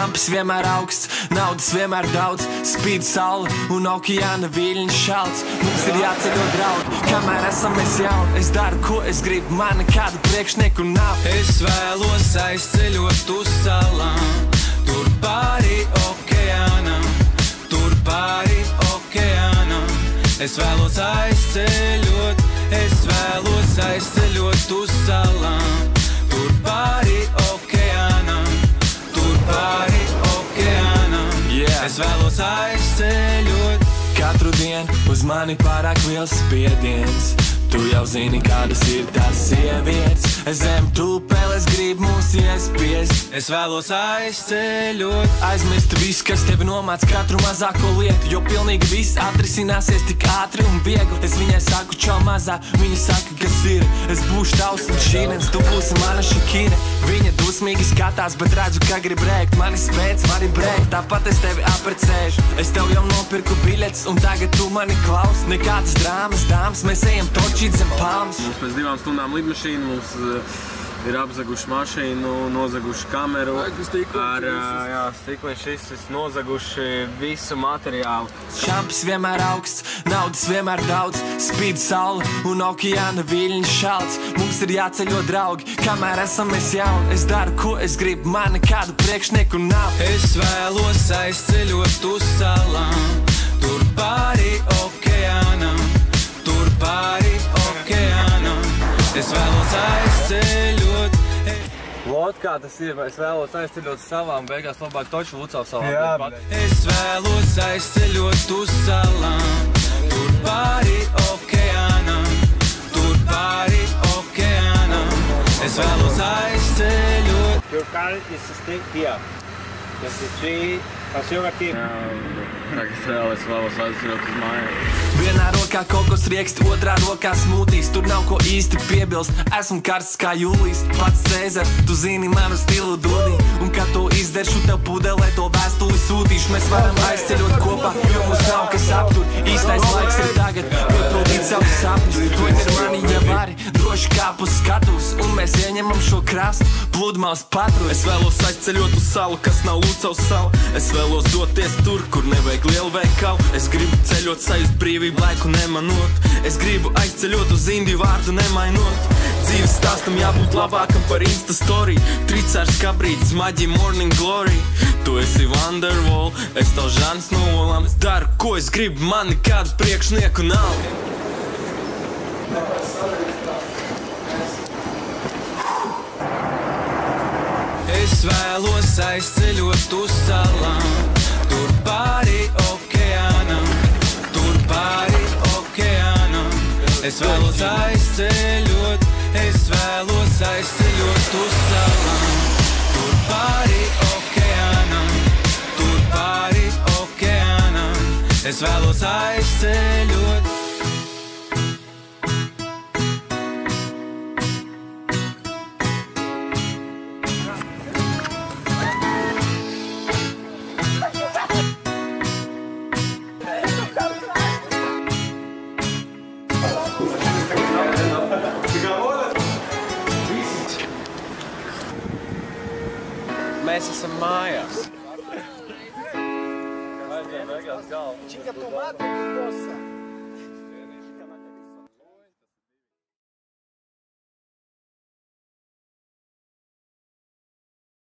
Čamps vienmēr augsts, naudas vienmēr daudz, spīd saule un okeāna viļņš šalts. Mums ir jāceļo draugi, kamēr esam mēs jauni. Es daru, ko es gribu, man nekādu priekšnieku nav. Es vēlos aizceļot uz salām, tur pāri okeānam, tur pāri okeānam. Es vēlos aizceļot uz salām, tur pāri okeānam, tur pāri okeānam. Es vēlos aizceļot. Katru dienu uz mani pārāk liels spiediens. Tu jau zini, kādas ir tās sievietes. Es zem tūpeles gribu mūs iespiest. Es vēlos aizceļot. Aizmirst visu, kas tevi nomāc katru mazāko lietu, jo pilnīgi viss atrisināsies tik ātri un viegli. Es viņai saku čau mazā, viņa saka, kas ir. Es būšu tavs un šīnens, tu būsi mana šikīne. Viņa dusmīgi skatās, bet redzu, ka grib rēkt. Mani spēc, mani brēkt, tāpat es tevi aprecēšu. Es tev jau nopirku biļetes, un tagad tu mani klaus. Nekādas drāmas, dāmas, mēs ejam točīt zem palmas. Mums pēc 2 stundām lidmašīna, mums ir apzaguši mašīnu, nozaguši kameru ar stikliņš, šis nozaguši visu materiālu. Čamps vienmēr augsts, naudas vienmēr daudz, spīd saule un okeāna viļņš šalts. Mums ir jāceļo draugi, kamēr esam mēs jauni. Es daru, ko es gribu, man nekādu priekšnieku nav. Es vēlos aizceļot uz salām, tur pāri okeānam, tur pāri okeānam. Es vēlos aizceļot. Lot, kā tas ir, es vēlos aizceļot savām, beigās labāk toču Lucau savām. Jā, es vēlos aizceļot uz salām, tur pāri okeānam, tur pāri okeānam. Es vēlos aizceļot. Your car is stay here. Tagad vēl es vēlos aizceļot uz mājām. Vienā rokā kokos rieksti, otrā rokā smūtīs. Tur nav ko īsti piebilst, esmu karsts kā jūlijs. Pats Cēzars, tu zini manu stilu dodī. Un kad to izderšu, tev pudelē to vēstuli sūtīšu. Mēs varam aizceļot kopā, jo mums nav kas aptur. Īstais laiks ir tagad, piepildīt savus sapņus. Tu ir mani, ja vari, droši kāp uz skatuves. Un mēs ieņemam šo krastu, pludmales patru. Es vēlos aizceļot uz salu, kas nav Lucavas sala. Es vēlos doties tur, kur nevajag lielu veikalu. Es gribu ceļot, sajust brīvību, laiku nemanot. Es gribu aizceļot uz Indiju, vārdu nemainot. Dzīves stāstam jābūt labākam par Insta story. Tricārs kabrītis, maģija, morning glory. Tu esi Wonderwall, es tev Žans no Olām. Es daru, ko es gribu, man nekādu priekšnieku nav. Es vēlos aizceļot uz salām, tur pāri okeānam, tur pāri okeānam. Es vēlos aizceļot uz salām, tur pāri okeānam, tur pāri okeānam. Es vēlos aizceļot. Mēs esam mājās. Chica tomate, cosa?